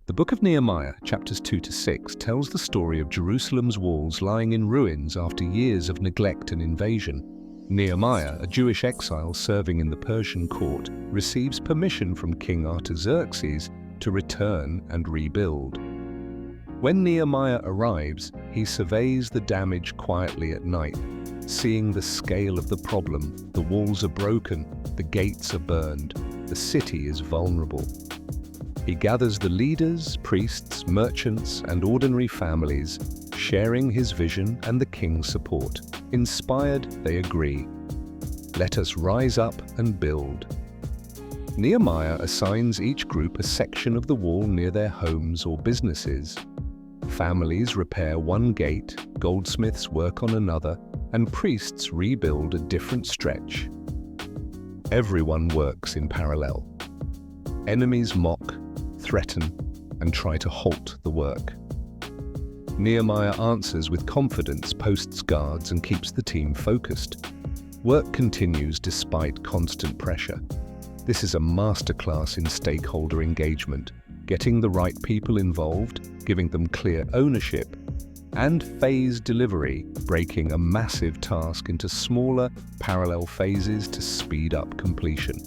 The book of Nehemiah, chapters 2 to 6, tells the story of Jerusalem's walls lying in ruins after years of neglect and invasion. Nehemiah, a Jewish exile serving in the Persian court, receives permission from King Artaxerxes to return and rebuild. When Nehemiah arrives, he surveys the damage quietly at night, seeing the scale of the problem. The walls are broken, the gates are burned, the city is vulnerable. He gathers the leaders, priests, merchants, and ordinary families, sharing his vision and the king's support. Inspired, they agree. Let us rise up and build. Nehemiah assigns each group a section of the wall near their homes or businesses. Families repair one gate, goldsmiths work on another, and priests rebuild a different stretch. Everyone works in parallel. Enemies mock, threaten, and try to halt the work. Nehemiah answers with confidence, posts guards, and keeps the team focused. Work continues despite constant pressure. This is a masterclass in stakeholder engagement, getting the right people involved, giving them clear ownership, and phased delivery, breaking a massive task into smaller, parallel phases to speed up completion.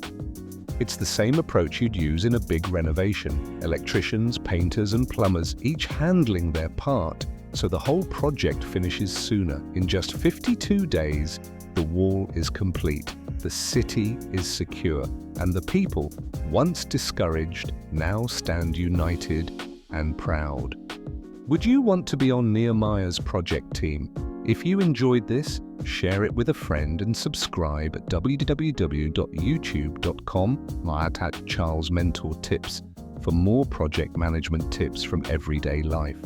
It's the same approach you'd use in a big renovation. Electricians, painters, and plumbers each handling their part, so the whole project finishes sooner. In just 52 days, the wall is complete, the city is secure, and the people, once discouraged, now stand united and proud. Would you want to be on Nehemiah's project team? If you enjoyed this, share it with a friend and subscribe at www.youtube.com/CharlesMentorTips for more project management tips from everyday life.